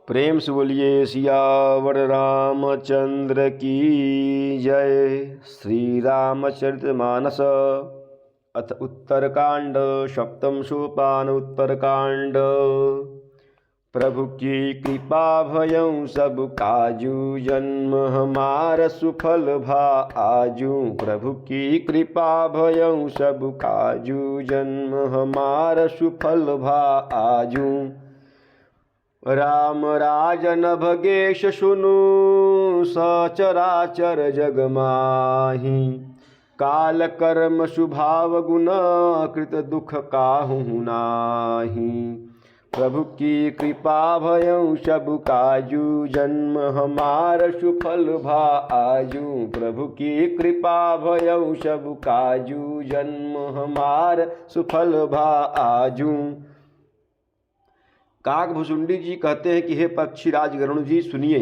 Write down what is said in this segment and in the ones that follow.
प्रेम से बोलिए सियावर रामचंद्र की जय। श्री रामचरितमानस अथ उत्तरकांड सप्तम सोपान उत्तरकांड। प्रभु की कृपा भयं सब काजू जन्म हमार सुफल भा आजू। प्रभु की कृपा भयं सब काजू जन्म हमार सुफल भा आजू। राम राजन भगेश सुनु सचराचर जग माही। काल कर्म स्वभाव गुण कृत दुख काहू नाही। प्रभु की कृपा भयं सब काजू जन्म हमार सुफल भा आजू। प्रभु की कृपा भयं सब काजू जन्म हमार सुफल भा आजू। काकभुसुंडी जी कहते हैं कि हे पक्षीराज गरुण जी सुनिए।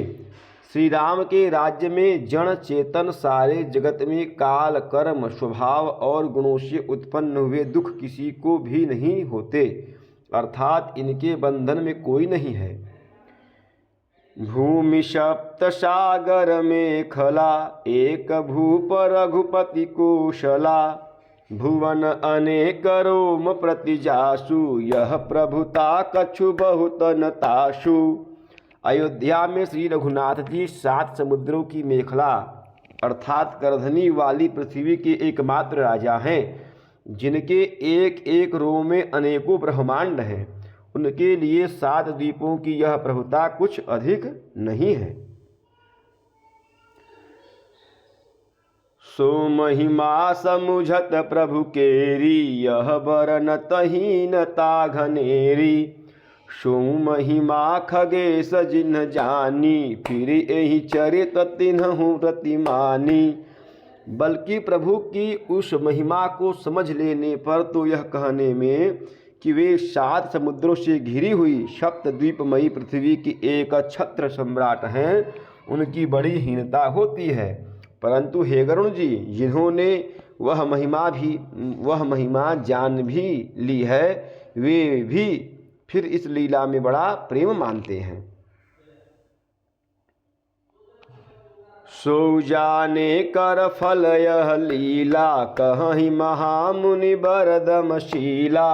श्री राम के राज्य में जड़ चेतन सारे जगत में काल कर्म स्वभाव और गुणों से उत्पन्न हुए दुख किसी को भी नहीं होते, अर्थात इनके बंधन में कोई नहीं है। भूमि सप्त सागर में खला एक भूप रघुपति कोशला। भुवन अनेक रोम प्रतिजासु यह प्रभुता कछु बहुत नतासु। अयोध्या में श्री रघुनाथ जी 7 समुद्रों की मेखला अर्थात करधनी वाली पृथ्वी के एकमात्र राजा हैं, जिनके एक एक रोम में अनेकों ब्रह्मांड हैं। उनके लिए 7 द्वीपों की यह प्रभुता कुछ अधिक नहीं है। सो महिमा समुझत प्रभु केरी यह बरनतहीनता घनेरी। सो महिमा खगेश जिन्ह जानी फिर यही चरित तिन्हु प्रतिमानी। बल्कि प्रभु की उस महिमा को समझ लेने पर तो यह कहने में कि वे 7 समुद्रों से घिरी हुई सप्तद्वीपमयी पृथ्वी की एक छत्र सम्राट हैं, उनकी बड़ी हीनता होती है। परंतु हे गरुण जी, जिन्होंने वह महिमा जान भी ली है, वे भी फिर इस लीला में बड़ा प्रेम मानते हैं। सो जाने कर फल यह लीला कहीं महामुनि बरदमशीला।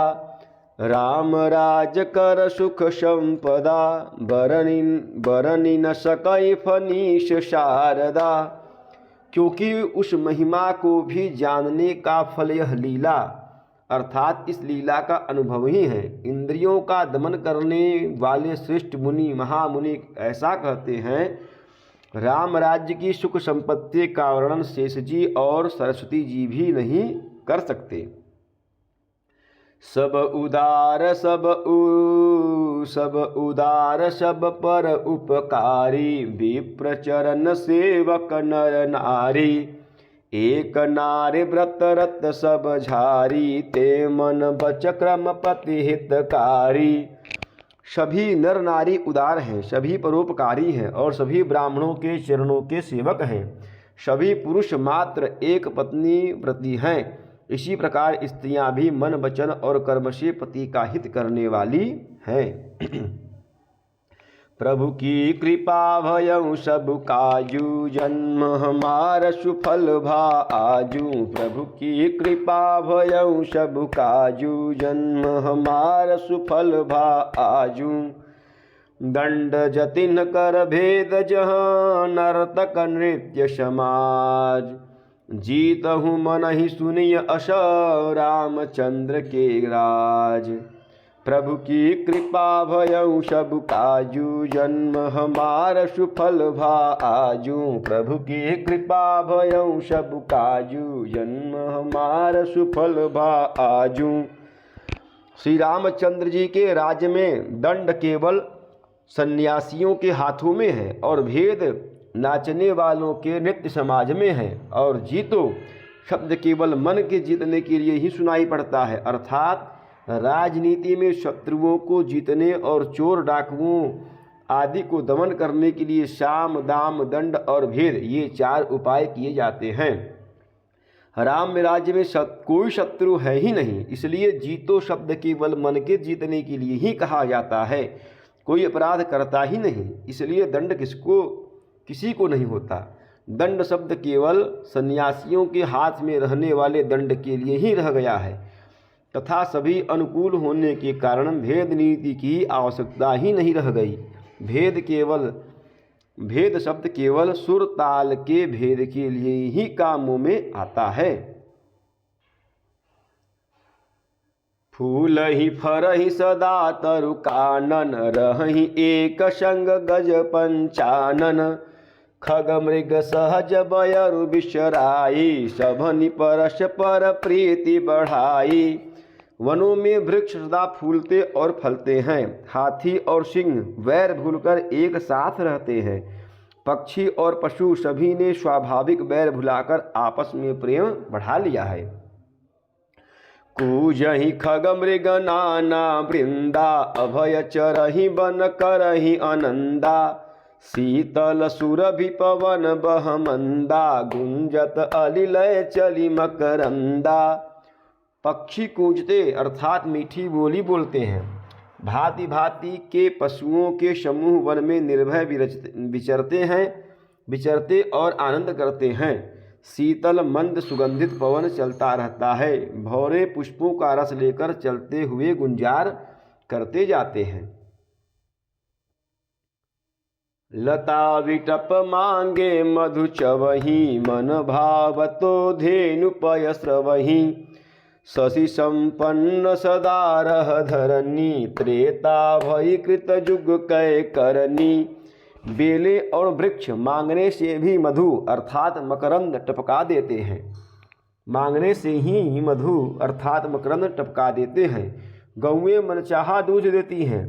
राम राज कर सुख संपदा बरनी न सकई फनीश शारदा। क्योंकि उस महिमा को भी जानने का फल यह लीला अर्थात इस लीला का अनुभव ही है। इंद्रियों का दमन करने वाले श्रेष्ठ मुनि महामुनि ऐसा कहते हैं, राम राज्य की सुख संपत्ति का वर्णन शेष जी और सरस्वती जी भी नहीं कर सकते। सब उदार सब पर उपकारी विप्र चरण सेवक नर नारी। एक नारी व्रत रत सब झारी ते मन बच क्रम पति हितकारी। सभी नर नारी उदार हैं, सभी परोपकारी हैं और सभी ब्राह्मणों के चरणों के सेवक हैं। सभी पुरुष मात्र एक पत्नी व्रती हैं। इसी प्रकार स्त्रियां भी मन वचन और कर्म से पति का हित करने वाली हैं। प्रभु की कृपा भयं सब काजू जन्म हमार सुफल भा आजू। प्रभु की कृपा भयं सब काजू जन्म हमार सुफल भा आजू। दंड जतिन कर भेद जहाँ नर्तक नृत्य समाज। जीतहु मन ही सुनिय अश रामचंद्र के राज। प्रभु की कृपा भयं सब काजू जन्म हमार सुफल भा आजू। प्रभु की कृपा भयं सब काजू जन्म हमार सुफल भा आजू। श्री रामचंद्र जी के राज्य में दंड केवल सन्यासियों के हाथों में है और भेद नाचने वालों के नृत्य समाज में है। और जीतो शब्द केवल मन के जीतने के लिए ही सुनाई पड़ता है, अर्थात राजनीति में शत्रुओं को जीतने और चोर डाकुओं आदि को दमन करने के लिए साम दाम दंड और भेद ये 4 उपाय किए जाते हैं। राम राज्य में कोई शत्रु है ही नहीं, इसलिए जीतो शब्द केवल मन के जीतने के लिए ही कहा जाता है। कोई अपराध करता ही नहीं, इसलिए दंड किसी को नहीं होता। दंड शब्द केवल सन्यासियों के हाथ में रहने वाले दंड के लिए ही रह गया है तथा सभी अनुकूल होने के कारण भेद नीति की आवश्यकता ही नहीं रह गई। भेद शब्द केवल सुर ताल के भेद के लिए ही कामों में आता है। फूल ही फरहि सदा तरु कानन, रहि एक संग गज पंचानन। खग मृग सहज बयरु बिसराई, सभनि परस्पर प्रीति बढ़ाई। वनों में वृक्ष सदा फूलते और फलते हैं, हाथी और सिंह वैर भूलकर एक साथ रहते हैं। पक्षी और पशु सभी ने स्वाभाविक वैर भुलाकर आपस में प्रेम बढ़ा लिया है। कूजहि खग मृग नाना वृंदा, अभय चरहि बन करहि आनंदा। शीतल सुरभि पवन बह मंदा, गुंजत अलिलय चली मकरंदा। पक्षी कूजते अर्थात मीठी बोली बोलते हैं। भांति भांति के पशुओं के समूह वन में निर्भय विचरते और आनंद करते हैं। शीतल मंद सुगंधित पवन चलता रहता है, भौरे पुष्पों का रस लेकर चलते हुए गुंजार करते जाते हैं। लता विटप मांगे मधु चवहि, मन भावतो धेनु पय स्रवहि। शशि संपन्न सदा रह धरनी, त्रेता भई कृत जुग कै करनी। बेले और वृक्ष मांगने से भी मधु अर्थात मकरंद टपका देते हैं। मांगने से ही मधु अर्थात मकरंद टपका देते हैं। गौएं मनचाहा दूध देती हैं।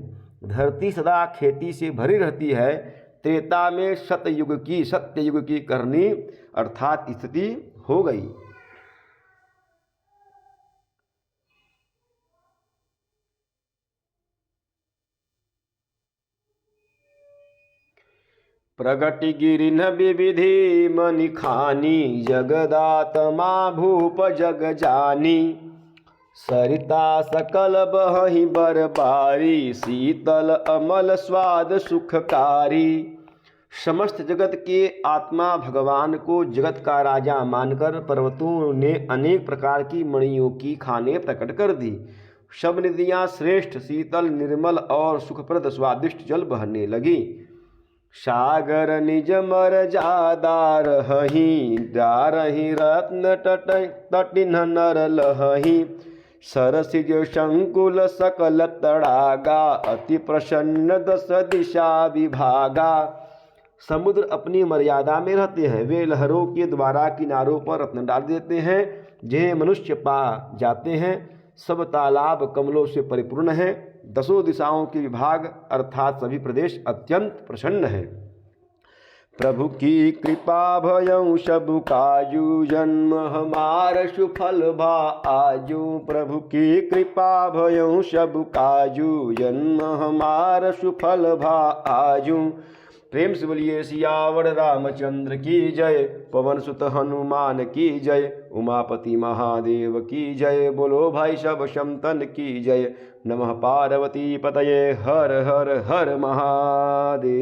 धरती सदा खेती से भरी रहती है। त्रेता में सत्ययुग की करनी अर्थात स्थिति हो गई। प्रगति गिरिन विविधि मनि खानी, जगदात्मा भूप जग जानी। सरिता सकल बहि बरबारी, शीतल अमल स्वाद सुखकारी। समस्त जगत के आत्मा भगवान को जगत का राजा मानकर पर्वतों ने अनेक प्रकार की मणियों की खानें प्रकट कर दी। सब नदियाँ श्रेष्ठ, शीतल, निर्मल और सुखप्रद स्वादिष्ट जल बहने लगी। सागर निज मर जादार हही, डारहि रत्न तटिन नर लहही। सरसिज संकुल सकल तड़ागा, अति प्रसन्न दस दिशा विभागा। समुद्र अपनी मर्यादा में रहते हैं। वे लहरों के द्वारा किनारों पर रत्न डाल देते हैं, जिन्हें मनुष्य पा जाते हैं। सब तालाब कमलों से परिपूर्ण हैं। दसों दिशाओं के विभाग अर्थात सभी प्रदेश अत्यंत प्रसन्न है। प्रभु की कृपा भयउ सब काजू, जन्म हमार सुफल भा आजू। प्रभु की कृपा भयउ सब काजू, जन्म हमार सुफल भा आजू। प्रेम से बोलिए सियावर रामचंद्र की जय, पवन सुत हनुमान की जय, उमापति महादेव की जय। बोलो भाई सब संतन की जय। नमः पार्वती पतये, हर हर हर महादेव।